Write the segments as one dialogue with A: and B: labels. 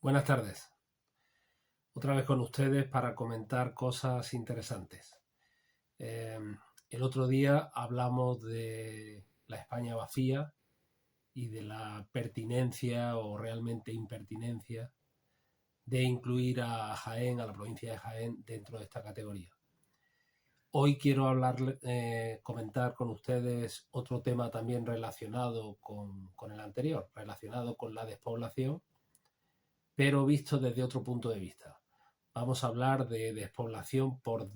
A: Buenas tardes. Otra vez con ustedes para comentar cosas interesantes. Eh, el otro día hablamos de la España vacía y de la pertinencia o realmente impertinencia de incluir a Jaén, a la provincia de Jaén, dentro de esta categoría. Hoy quiero comentar con ustedes otro tema también relacionado con el anterior, relacionado con la despoblación, pero visto desde otro punto de vista. Vamos a hablar de despoblación por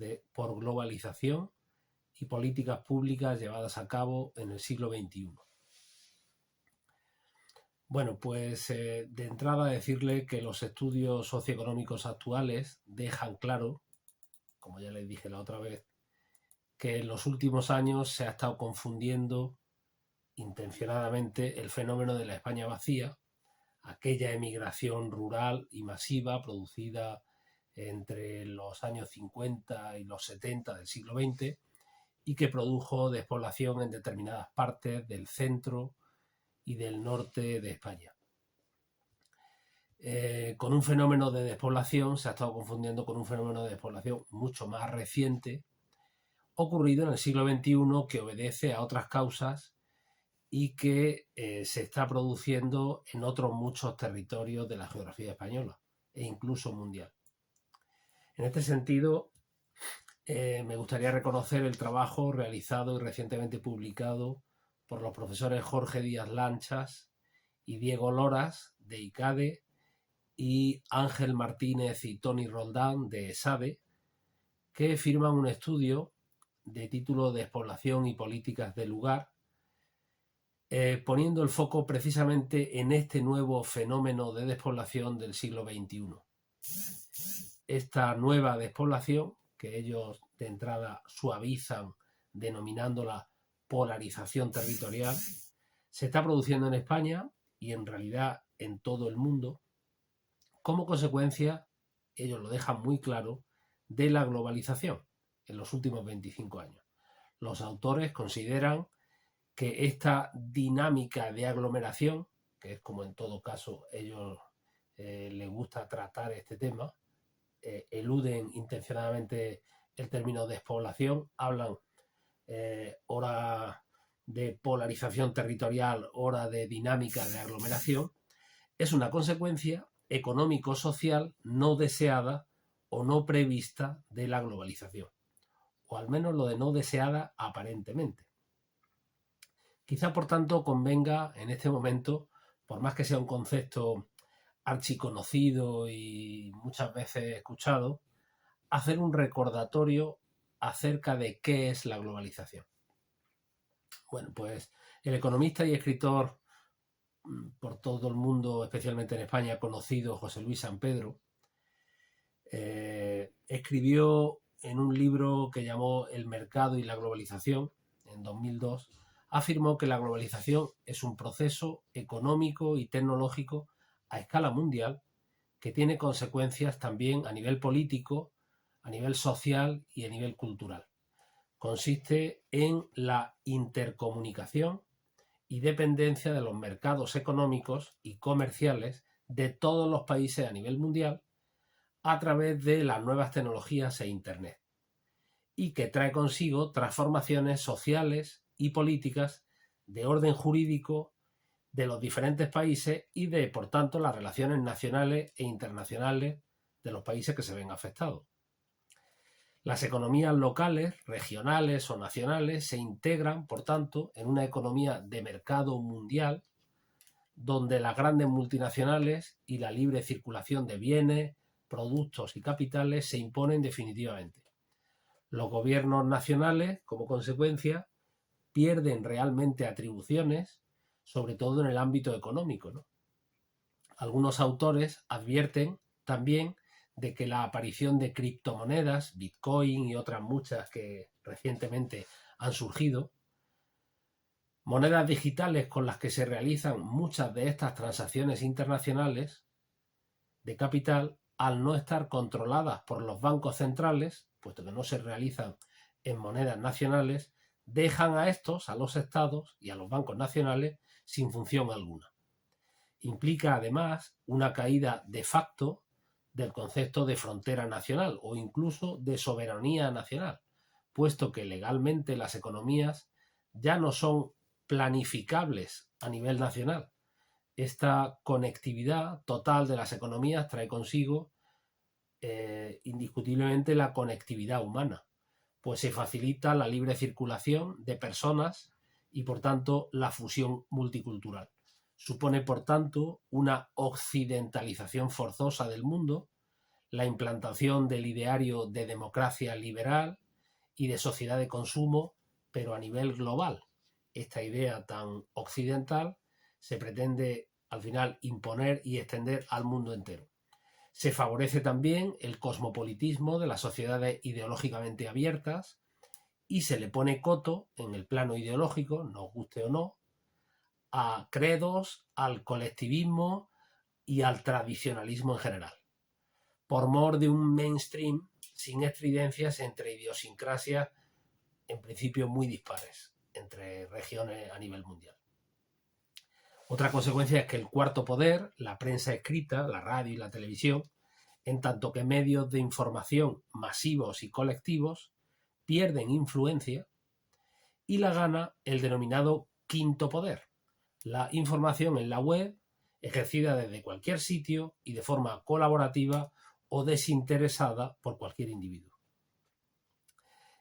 A: globalización y políticas públicas llevadas a cabo en el siglo XXI. Bueno, pues de entrada decirle que los estudios socioeconómicos actuales dejan claro, como ya les dije la otra vez, que en los últimos años se ha estado confundiendo intencionadamente el fenómeno de la España vacía, aquella emigración rural y masiva producida entre los años 50 y los 70 del siglo XX y que produjo despoblación en determinadas partes del centro y del norte de España. Con un fenómeno de despoblación se ha estado confundiendo con un fenómeno de despoblación mucho más reciente, ocurrido en el siglo XXI, que obedece a otras causas y que se está produciendo en otros muchos territorios de la geografía española e incluso mundial. En este sentido, me gustaría reconocer el trabajo realizado y recientemente publicado por los profesores Jorge Díaz Lanchas y Diego Loras de ICADE y Ángel Martínez y Tony Roldán de ESADE, que firman un estudio de título Despoblación y políticas de lugar, poniendo el foco precisamente en este nuevo fenómeno de despoblación del siglo XXI. Esta nueva despoblación, que ellos de entrada suavizan denominándola polarización territorial, se está produciendo en España y en realidad en todo el mundo como consecuencia, ellos lo dejan muy claro, de la globalización en los últimos 25 años. Los autores consideran que esta dinámica de aglomeración, que es como en todo caso ellos les gusta tratar este tema, eluden intencionadamente el término despoblación, hablan hora de polarización territorial, hora de dinámica de aglomeración, es una consecuencia económico-social no deseada o no prevista de la globalización, o al menos lo de no deseada aparentemente. Quizá, por tanto, convenga en este momento, por más que sea un concepto archiconocido y muchas veces escuchado, hacer un recordatorio acerca de qué es la globalización. Bueno, pues el economista y escritor por todo el mundo, especialmente en España, conocido José Luis San Pedro, escribió en un libro que llamó El mercado y la globalización, en 2002, afirmó que la globalización es un proceso económico y tecnológico a escala mundial que tiene consecuencias también a nivel político, a nivel social y a nivel cultural. Consiste en la intercomunicación y dependencia de los mercados económicos y comerciales de todos los países a nivel mundial a través de las nuevas tecnologías e Internet, y que trae consigo transformaciones sociales y políticas de orden jurídico de los diferentes países y de, por tanto, las relaciones nacionales e internacionales de los países que se ven afectados. Las economías locales, regionales o nacionales se integran, por tanto, en una economía de mercado mundial donde las grandes multinacionales y la libre circulación de bienes, productos y capitales se imponen definitivamente. Los gobiernos nacionales, como consecuencia, pierden realmente atribuciones, sobre todo en el ámbito económico, ¿no? Algunos autores advierten también de que la aparición de criptomonedas, Bitcoin y otras muchas que recientemente han surgido, monedas digitales con las que se realizan muchas de estas transacciones internacionales de capital, al no estar controladas por los bancos centrales, puesto que no se realizan en monedas nacionales, dejan a estos, a los estados y a los bancos nacionales, sin función alguna. Implica además una caída de facto del concepto de frontera nacional o incluso de soberanía nacional, puesto que legalmente las economías ya no son planificables a nivel nacional. Esta conectividad total de las economías trae consigo indiscutiblemente la conectividad humana, pues se facilita la libre circulación de personas y por tanto la fusión multicultural. Supone por tanto una occidentalización forzosa del mundo, la implantación del ideario de democracia liberal y de sociedad de consumo, pero a nivel global. Esta idea tan occidental se pretende al final imponer y extender al mundo entero. Se favorece también el cosmopolitismo de las sociedades ideológicamente abiertas y se le pone coto en el plano ideológico, nos guste o no, a credos, al colectivismo y al tradicionalismo en general, por mor de un mainstream sin estridencias entre idiosincrasias en principio muy dispares entre regiones a nivel mundial. Otra consecuencia es que el cuarto poder, la prensa escrita, la radio y la televisión, en tanto que medios de información masivos y colectivos, pierden influencia y la gana el denominado quinto poder, la información en la web, ejercida desde cualquier sitio y de forma colaborativa o desinteresada por cualquier individuo.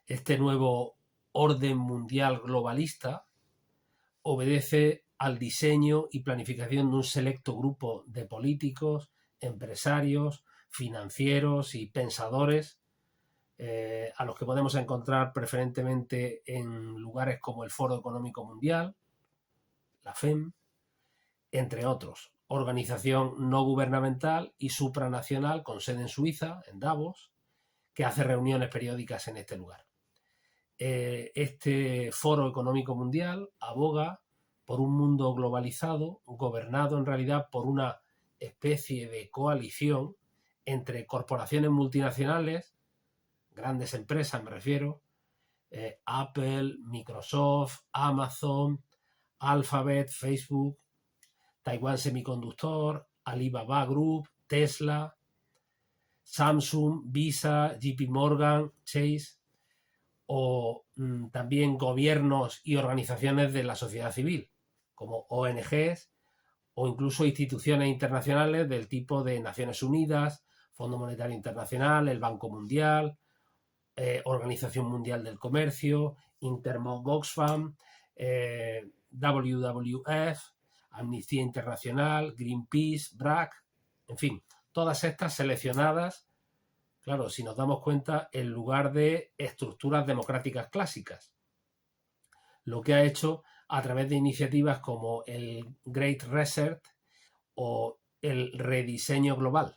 A: Este nuevo orden mundial globalista obedece al diseño y planificación de un selecto grupo de políticos, empresarios, financieros y pensadores, a los que podemos encontrar preferentemente en lugares como el Foro Económico Mundial, la FEM, entre otros, organización no gubernamental y supranacional con sede en Suiza, en Davos, que hace reuniones periódicas en este lugar. Este Foro Económico Mundial aboga por un mundo globalizado, gobernado en realidad por una especie de coalición entre corporaciones multinacionales, grandes empresas me refiero, Apple, Microsoft, Amazon, Alphabet, Facebook, Taiwan Semiconductor, Alibaba Group, Tesla, Samsung, Visa, JP Morgan, Chase, o también gobiernos y organizaciones de la sociedad civil, como ONGs o incluso instituciones internacionales del tipo de Naciones Unidas, Fondo Monetario Internacional, el Banco Mundial, Organización Mundial del Comercio, Intermon Oxfam, WWF, Amnistía Internacional, Greenpeace, BRAC, en fin, todas estas seleccionadas, claro, si nos damos cuenta, en lugar de estructuras democráticas clásicas. Lo que ha hecho a través de iniciativas como el Great Reset o el rediseño global.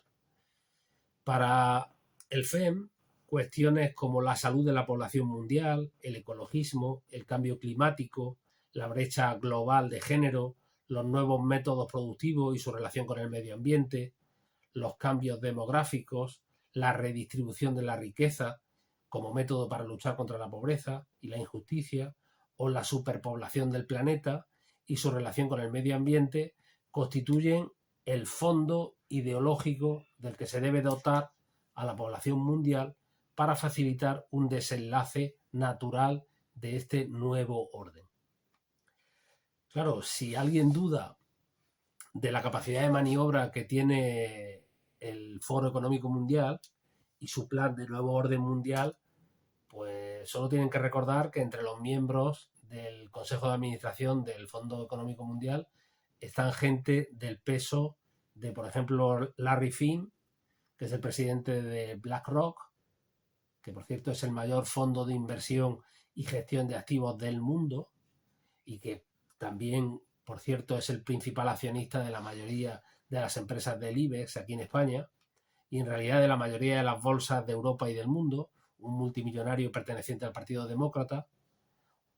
A: Para el FEM, cuestiones como la salud de la población mundial, el ecologismo, el cambio climático, la brecha global de género, los nuevos métodos productivos y su relación con el medio ambiente, los cambios demográficos, la redistribución de la riqueza como método para luchar contra la pobreza y la injusticia, o la superpoblación del planeta y su relación con el medio ambiente, constituyen el fondo ideológico del que se debe dotar a la población mundial para facilitar un desenlace natural de este nuevo orden. Claro, si alguien duda de la capacidad de maniobra que tiene el Foro Económico Mundial y su plan de nuevo orden mundial, pues solo tienen que recordar que entre los miembros del Consejo de Administración del Fondo Económico Mundial están gente del peso de, por ejemplo, Larry Fink, que es el presidente de BlackRock, que por cierto es el mayor fondo de inversión y gestión de activos del mundo y que también, por cierto, es el principal accionista de la mayoría de las empresas del IBEX aquí en España y en realidad de la mayoría de las bolsas de Europa y del mundo, un multimillonario perteneciente al Partido Demócrata.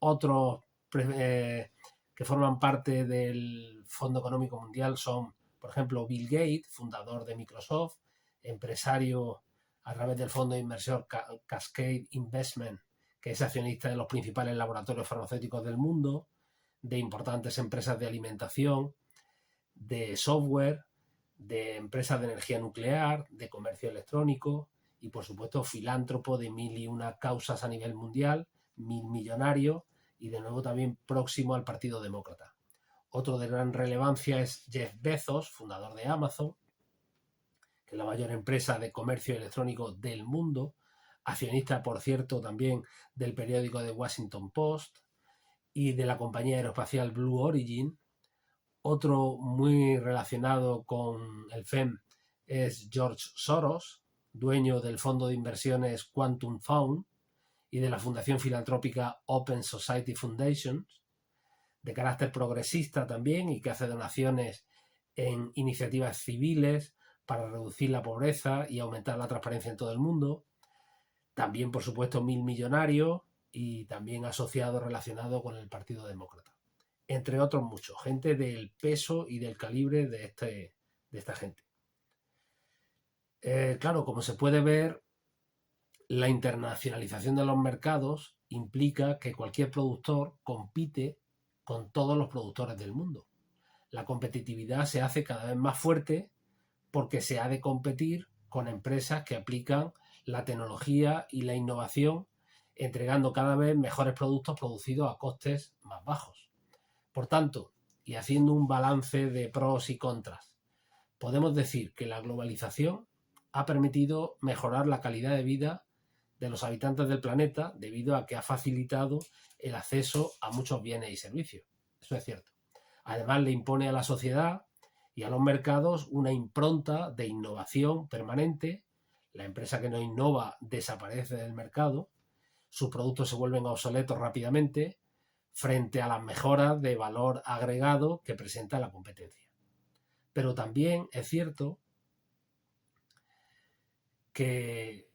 A: Otros que forman parte del Fondo Económico Mundial son, por ejemplo, Bill Gates, fundador de Microsoft, empresario a través del fondo de inversión Cascade Investment, que es accionista de los principales laboratorios farmacéuticos del mundo, de importantes empresas de alimentación, de software, de empresas de energía nuclear, de comercio electrónico y, por supuesto, filántropo de mil y una causas a nivel mundial, mil millonario y, de nuevo, también próximo al Partido Demócrata. Otro de gran relevancia es Jeff Bezos, fundador de Amazon, que es la mayor empresa de comercio electrónico del mundo, accionista, por cierto, también del periódico The Washington Post y de la compañía aeroespacial Blue Origin. Otro muy relacionado con el FEM es George Soros, dueño del fondo de inversiones Quantum Fund y de la fundación filantrópica Open Society Foundation, de carácter progresista también y que hace donaciones en iniciativas civiles para reducir la pobreza y aumentar la transparencia en todo el mundo. También, por supuesto, mil millonarios y también asociado relacionado con el Partido Demócrata. Entre otros muchos, gente del peso y del calibre de esta gente. Claro, como se puede ver, la internacionalización de los mercados implica que cualquier productor compite con todos los productores del mundo. La competitividad se hace cada vez más fuerte porque se ha de competir con empresas que aplican la tecnología y la innovación, entregando cada vez mejores productos producidos a costes más bajos. Por tanto, y haciendo un balance de pros y contras, podemos decir que la globalización ha permitido mejorar la calidad de vida de los habitantes del planeta debido a que ha facilitado el acceso a muchos bienes y servicios. Eso es cierto. Además, le impone a la sociedad y a los mercados una impronta de innovación permanente. La empresa que no innova desaparece del mercado, sus productos se vuelven obsoletos rápidamente frente a las mejoras de valor agregado que presenta la competencia. Pero también es cierto que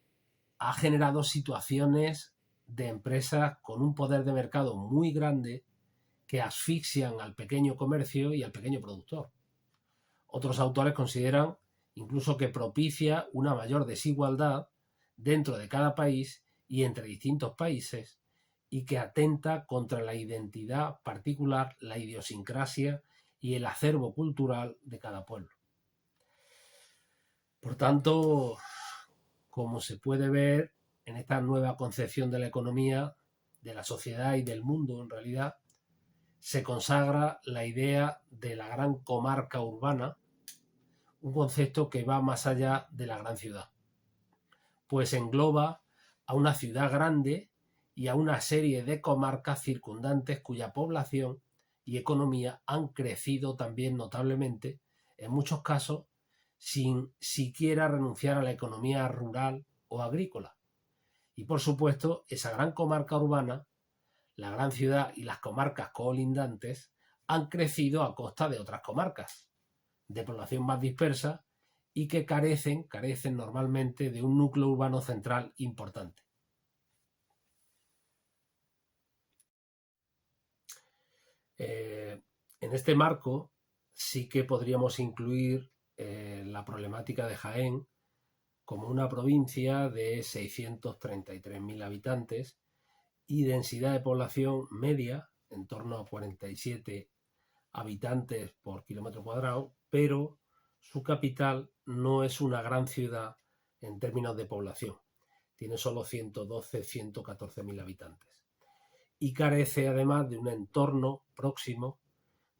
A: ha generado situaciones de empresas con un poder de mercado muy grande que asfixian al pequeño comercio y al pequeño productor. Otros autores consideran incluso que propicia una mayor desigualdad dentro de cada país y entre distintos países y que atenta contra la identidad particular, la idiosincrasia y el acervo cultural de cada pueblo. Por tanto, como se puede ver en esta nueva concepción de la economía, de la sociedad y del mundo en realidad, se consagra la idea de la gran comarca urbana, un concepto que va más allá de la gran ciudad, pues engloba a una ciudad grande y a una serie de comarcas circundantes cuya población y economía han crecido también notablemente, en muchos casos sin siquiera renunciar a la economía rural o agrícola. Y por supuesto, esa gran comarca urbana, la gran ciudad y las comarcas colindantes han crecido a costa de otras comarcas de población más dispersa y que carecen normalmente de un núcleo urbano central importante. En este marco sí que podríamos incluir la problemática de Jaén como una provincia de 633.000 habitantes y densidad de población media en torno a 47 habitantes por kilómetro cuadrado, pero su capital no es una gran ciudad en términos de población. Tiene solo 114.000 habitantes. Y carece además de un entorno próximo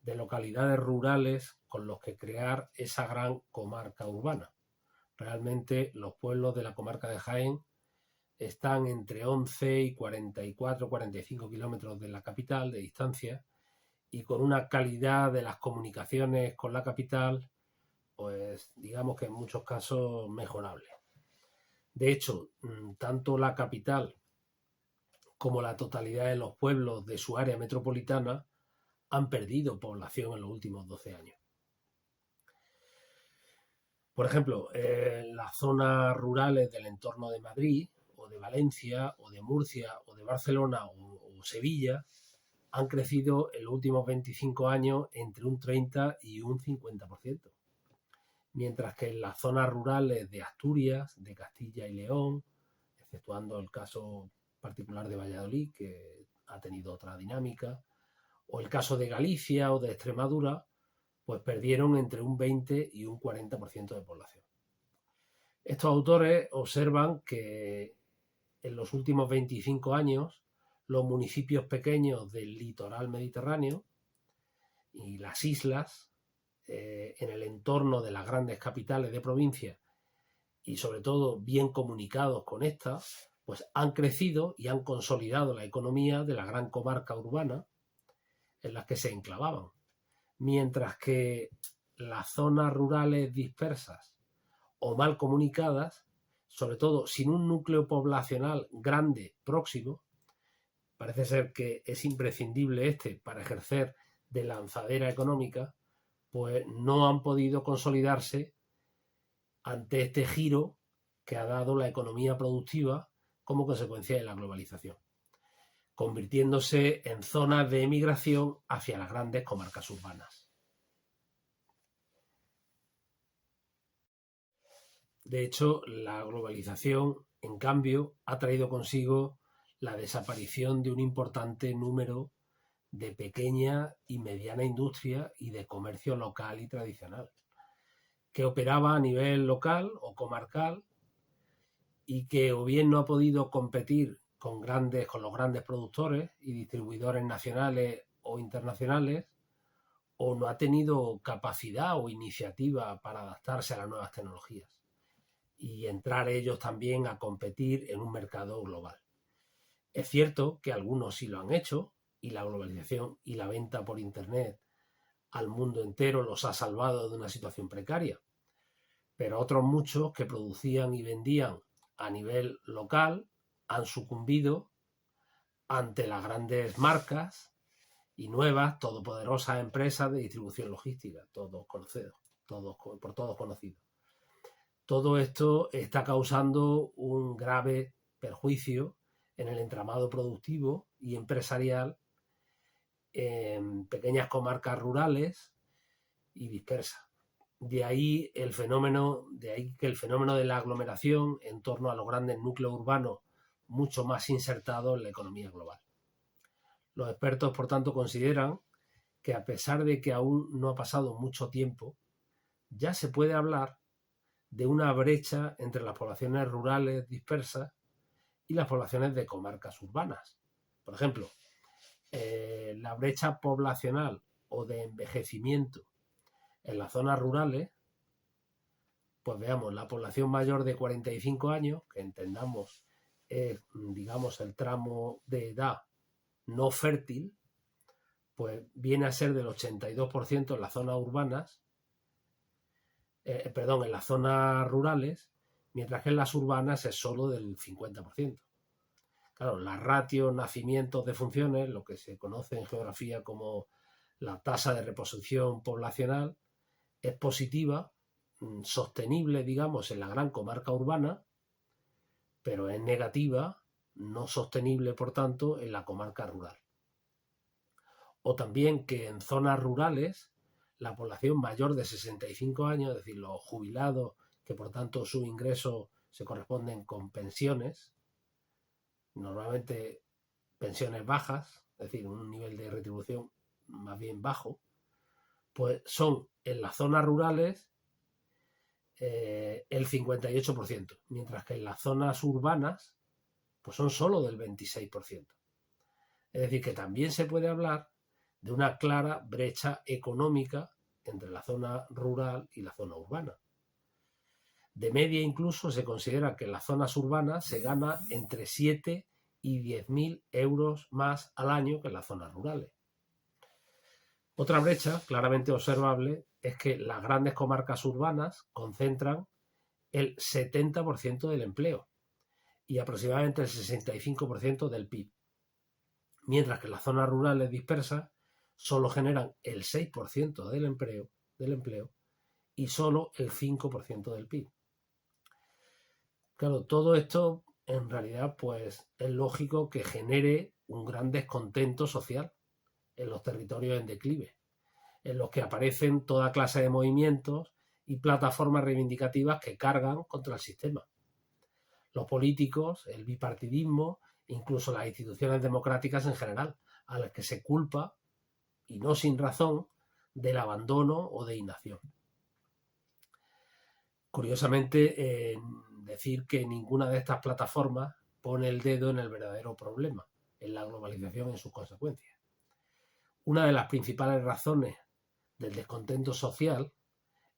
A: de localidades rurales con los que crear esa gran comarca urbana. Realmente los pueblos de la comarca de Jaén están entre 11 y 44, 45 kilómetros de la capital de distancia y con una calidad de las comunicaciones con la capital, pues digamos que en muchos casos mejorable. De hecho, tanto la capital como la totalidad de los pueblos de su área metropolitana han perdido población en los últimos 12 años. Por ejemplo, en las zonas rurales del entorno de Madrid, o de Valencia, o de Murcia, o de Barcelona, o Sevilla, han crecido en los últimos 25 años entre un 30 y un 50%. Mientras que en las zonas rurales de Asturias, de Castilla y León, exceptuando el caso particular de Valladolid, que ha tenido otra dinámica, o el caso de Galicia o de Extremadura, pues perdieron entre un 20 y un 40% de población. Estos autores observan que en los últimos 25 años los municipios pequeños del litoral mediterráneo y las islas en el entorno de las grandes capitales de provincia y sobre todo bien comunicados con estas, pues han crecido y han consolidado la economía de la gran comarca urbana en las que se enclavaban, mientras que las zonas rurales dispersas o mal comunicadas, sobre todo sin un núcleo poblacional grande próximo, parece ser que es imprescindible para ejercer de lanzadera económica, pues no han podido consolidarse ante este giro que ha dado la economía productiva como consecuencia de la globalización, convirtiéndose en zonas de emigración hacia las grandes comarcas urbanas. De hecho, la globalización, en cambio, ha traído consigo la desaparición de un importante número de pequeña y mediana industria y de comercio local y tradicional, que operaba a nivel local o comarcal y que o bien no ha podido competir con los grandes productores y distribuidores nacionales o internacionales, o no ha tenido capacidad o iniciativa para adaptarse a las nuevas tecnologías y entrar ellos también a competir en un mercado global. Es cierto que algunos sí lo han hecho y la globalización y la venta por Internet al mundo entero los ha salvado de una situación precaria, pero otros muchos que producían y vendían a nivel local han sucumbido ante las grandes marcas y nuevas, todopoderosas empresas de distribución logística, por todos conocidos. Todo esto está causando un grave perjuicio en el entramado productivo y empresarial en pequeñas comarcas rurales y dispersas. De ahí que el fenómeno de la aglomeración en torno a los grandes núcleos urbanos mucho más insertados en la economía global. Los expertos, por tanto, consideran que a pesar de que aún no ha pasado mucho tiempo, ya se puede hablar de una brecha entre las poblaciones rurales dispersas y las poblaciones de comarcas urbanas. Por ejemplo, la brecha poblacional o de envejecimiento en las zonas rurales, pues veamos, la población mayor de 45 años, que entendamos es, digamos, el tramo de edad no fértil, pues viene a ser del 82% en las zonas urbanas, en las zonas rurales, mientras que en las urbanas es solo del 50%. Claro, la ratio nacimientos de funciones, lo que se conoce en geografía como la tasa de reproducción poblacional, es positiva, sostenible, digamos, en la gran comarca urbana, pero es negativa, no sostenible, por tanto, en la comarca rural. O también que en zonas rurales la población mayor de 65 años, es decir, los jubilados, que por tanto sus ingresos se corresponden con pensiones, normalmente pensiones bajas, es decir, un nivel de retribución más bien bajo, pues son en las zonas rurales el 58%, mientras que en las zonas urbanas pues son solo del 26%. Es decir, que también se puede hablar de una clara brecha económica entre la zona rural y la zona urbana. De media incluso se considera que en las zonas urbanas se gana entre 7 y 10.000 euros más al año que en las zonas rurales. Otra brecha claramente observable es que las grandes comarcas urbanas concentran el 70% del empleo y aproximadamente el 65% del PIB, mientras que las zonas rurales dispersas solo generan el 6% del empleo y solo el 5% del PIB. Claro, todo esto en realidad pues es lógico que genere un gran descontento social en los territorios en declive, en los que aparecen toda clase de movimientos y plataformas reivindicativas que cargan contra el sistema. Los políticos, el bipartidismo, incluso las instituciones democráticas en general, a las que se culpa, y no sin razón, del abandono o de inacción. Curiosamente, decir que ninguna de estas plataformas pone el dedo en el verdadero problema, en la globalización y en sus consecuencias. Una de las principales razones del descontento social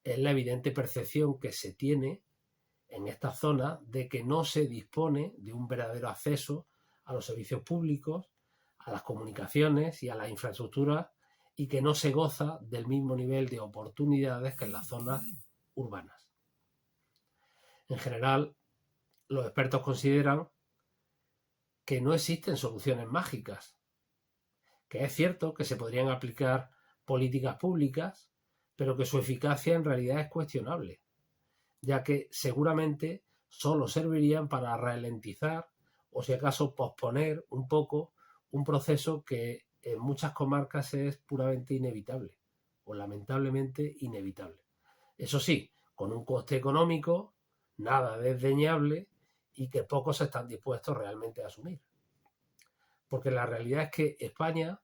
A: es la evidente percepción que se tiene en esta zona de que no se dispone de un verdadero acceso a los servicios públicos, a las comunicaciones y a las infraestructuras, y que no se goza del mismo nivel de oportunidades que en las zonas urbanas. En general, los expertos consideran que no existen soluciones mágicas, que es cierto que se podrían aplicar políticas públicas, pero que su eficacia en realidad es cuestionable, ya que seguramente solo servirían para ralentizar o si acaso posponer un poco un proceso que en muchas comarcas es puramente inevitable o lamentablemente inevitable. Eso sí, con un coste económico nada desdeñable y que pocos están dispuestos realmente a asumir. Porque la realidad es que España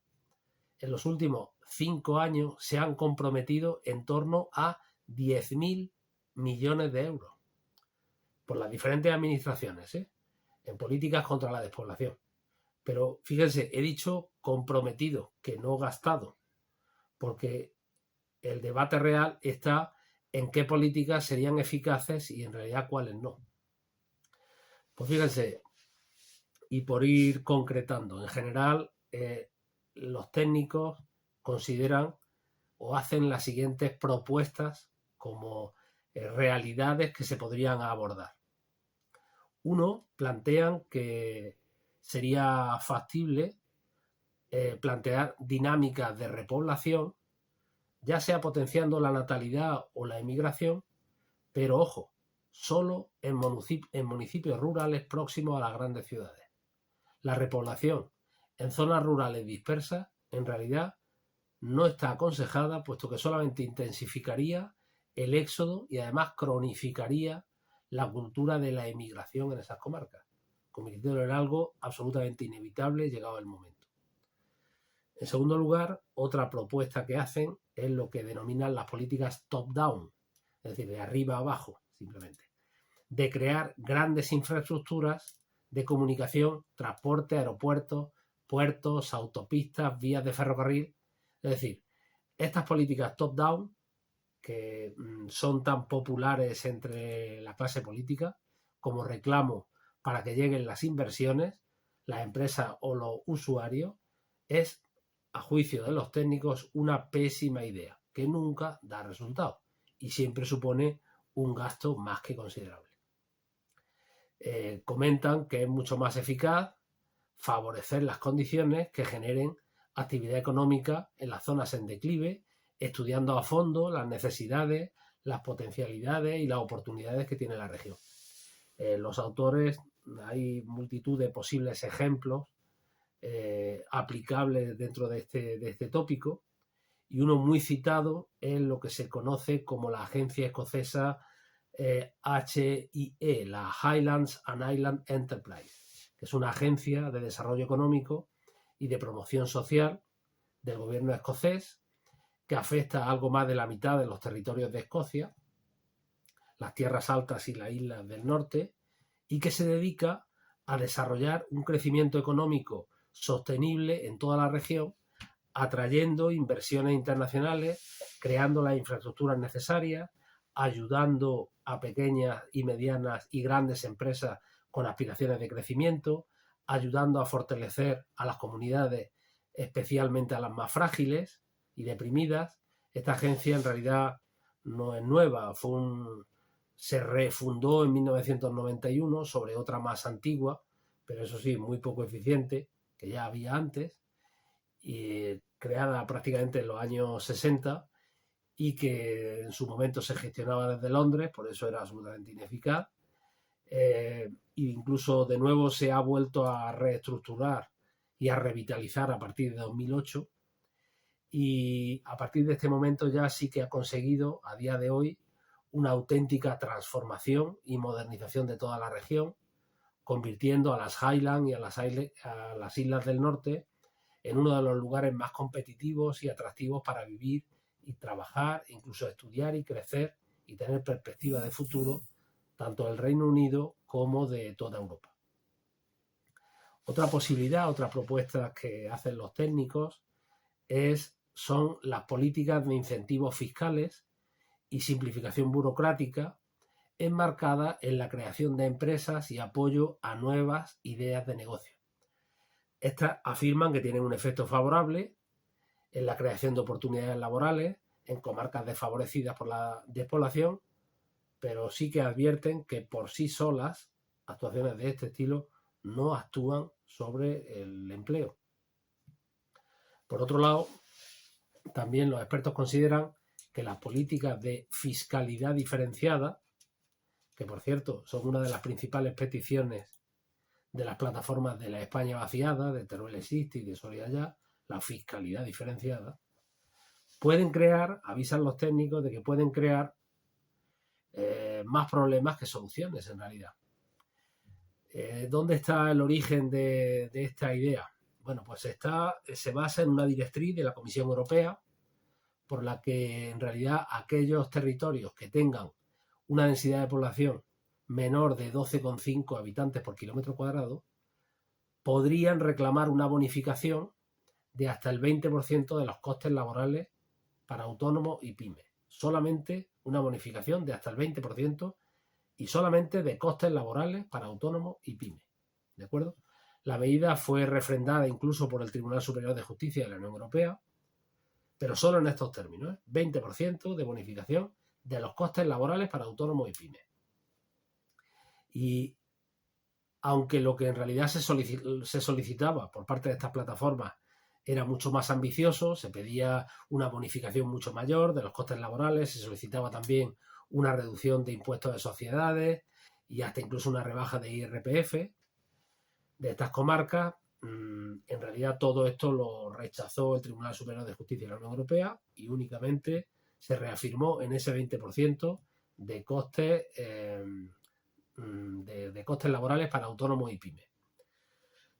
A: en los últimos 5 años se han comprometido en torno a 10.000 millones de euros por las diferentes administraciones, en políticas contra la despoblación. Pero fíjense, he dicho comprometido, que no gastado, porque el debate real está en qué políticas serían eficaces y en realidad cuáles no. Pues fíjense, y por ir concretando, en general los técnicos consideran o hacen las siguientes propuestas como realidades que se podrían abordar. Uno, plantean que sería factible plantear dinámicas de repoblación, ya sea potenciando la natalidad o la emigración, pero ojo, solo en municipios rurales próximos a las grandes ciudades. La repoblación en zonas rurales dispersas, en realidad, no está aconsejada, puesto que solamente intensificaría el éxodo y además cronificaría la cultura de la emigración en esas comarcas, convirtiéndolo en algo absolutamente inevitable llegado el momento. En segundo lugar, otra propuesta que hacen es lo que denominan las políticas top-down, es decir, de arriba a abajo, simplemente, de crear grandes infraestructuras de comunicación, transporte, aeropuertos, puertos, autopistas, vías de ferrocarril. Es decir, estas políticas top-down, que son tan populares entre la clase política como reclamo para que lleguen las inversiones, las empresas o los usuarios, es, a juicio de los técnicos, una pésima idea, que nunca da resultado y siempre supone un gasto más que considerable. Comentan que es mucho más eficaz favorecer las condiciones que generen actividad económica en las zonas en declive, estudiando a fondo las necesidades, las potencialidades y las oportunidades que tiene la región. Los autores, hay multitud de posibles ejemplos aplicables dentro de este tópico, y uno muy citado es lo que se conoce como la agencia escocesa HIE, la Highlands and Islands Enterprise, que es una agencia de desarrollo económico y de promoción social del gobierno escocés, que afecta a algo más de la mitad de los territorios de Escocia, las tierras altas y las islas del norte, y que se dedica a desarrollar un crecimiento económico sostenible en toda la región, atrayendo inversiones internacionales, creando las infraestructuras necesarias, ayudando a pequeñas y medianas y grandes empresas con aspiraciones de crecimiento, ayudando a fortalecer a las comunidades, especialmente a las más frágiles y deprimidas. Esta agencia en realidad no es nueva, se refundó en 1991 sobre otra más antigua, pero eso sí, muy poco eficiente, que ya había antes, y creada prácticamente en los años 60 y que en su momento se gestionaba desde Londres, por eso era absolutamente ineficaz. E incluso de nuevo se ha vuelto a reestructurar y a revitalizar a partir de 2008, y a partir de este momento ya sí que ha conseguido a día de hoy una auténtica transformación y modernización de toda la región, convirtiendo a las Highlands y a las islas del norte en uno de los lugares más competitivos y atractivos para vivir y trabajar, incluso estudiar y crecer y tener perspectiva de futuro, tanto del Reino Unido como de toda Europa. Otra posibilidad, otra propuesta que hacen los técnicos son las políticas de incentivos fiscales y simplificación burocrática enmarcada en la creación de empresas y apoyo a nuevas ideas de negocio. Estas afirman que tienen un efecto favorable en la creación de oportunidades laborales en comarcas desfavorecidas por la despoblación, pero sí que advierten que por sí solas actuaciones de este estilo no actúan sobre el empleo. Por otro lado, también los expertos consideran que las políticas de fiscalidad diferenciada, que por cierto son una de las principales peticiones de las plataformas de la España vaciada, de Teruel Existe y de Soria Ya, la fiscalidad diferenciada, pueden crear, avisan los técnicos, de que pueden crear más problemas que soluciones en realidad. ¿Dónde está el origen de esta idea? Bueno, pues se basa en una directriz de la Comisión Europea por la que en realidad aquellos territorios que tengan una densidad de población menor de 12,5 habitantes por kilómetro cuadrado podrían reclamar una bonificación de hasta el 20% de los costes laborales para autónomos y pymes. Solamente una bonificación de hasta el 20% y solamente de costes laborales para autónomos y pymes. ¿De acuerdo? La medida fue refrendada incluso por el Tribunal Superior de Justicia de la Unión Europea, pero solo en estos términos, 20% de bonificación de los costes laborales para autónomos y pymes. Y aunque lo que en realidad se solicitaba por parte de estas plataformas era mucho más ambicioso, se pedía una bonificación mucho mayor de los costes laborales, se solicitaba también una reducción de impuestos de sociedades y hasta incluso una rebaja de IRPF de estas comarcas. En realidad todo esto lo rechazó el Tribunal Superior de Justicia de la Unión Europea y únicamente se reafirmó en ese 20% de costes de costes laborales para autónomos y pymes.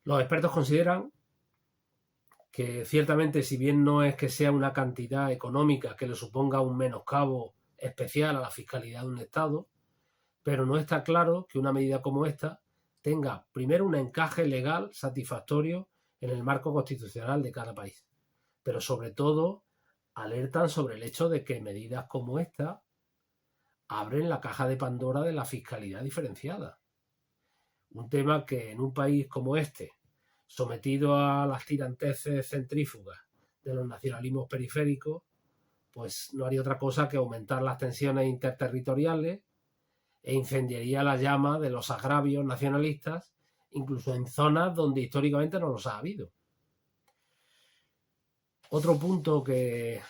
A: Los expertos consideran que ciertamente, si bien no es que sea una cantidad económica que le suponga un menoscabo especial a la fiscalidad de un Estado, pero no está claro que una medida como esta tenga primero un encaje legal satisfactorio en el marco constitucional de cada país, pero sobre todo alertan sobre el hecho de que medidas como esta abren la caja de Pandora de la fiscalidad diferenciada. Un tema que en un país como este, sometido a las tiranteces centrífugas de los nacionalismos periféricos, pues no haría otra cosa que aumentar las tensiones interterritoriales e incendiaría la llama de los agravios nacionalistas, incluso en zonas donde históricamente no los ha habido. Otro punto que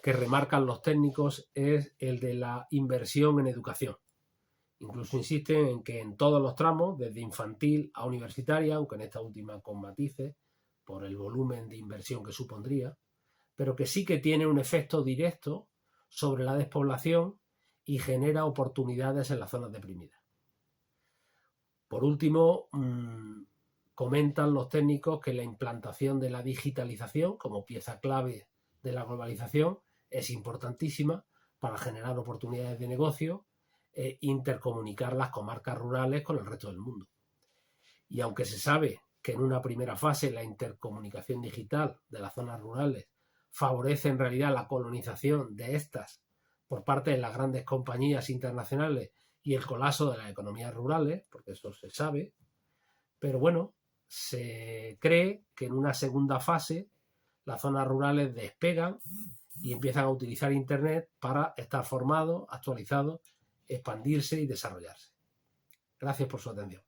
A: remarcan los técnicos es el de la inversión en educación. Incluso insisten en que en todos los tramos, desde infantil a universitaria, aunque en esta última con matices por el volumen de inversión que supondría, pero que sí que tiene un efecto directo sobre la despoblación y genera oportunidades en las zonas deprimidas. Por último, comentan los técnicos que la implantación de la digitalización como pieza clave de la globalización es importantísima para generar oportunidades de negocio e intercomunicar las comarcas rurales con el resto del mundo. Y aunque se sabe que en una primera fase la intercomunicación digital de las zonas rurales favorece en realidad la colonización de estas por parte de las grandes compañías internacionales y el colapso de las economías rurales, porque eso se sabe, pero bueno, se cree que en una segunda fase las zonas rurales despegan y empiezan a utilizar Internet para estar formados, actualizados, expandirse y desarrollarse. Gracias por su atención.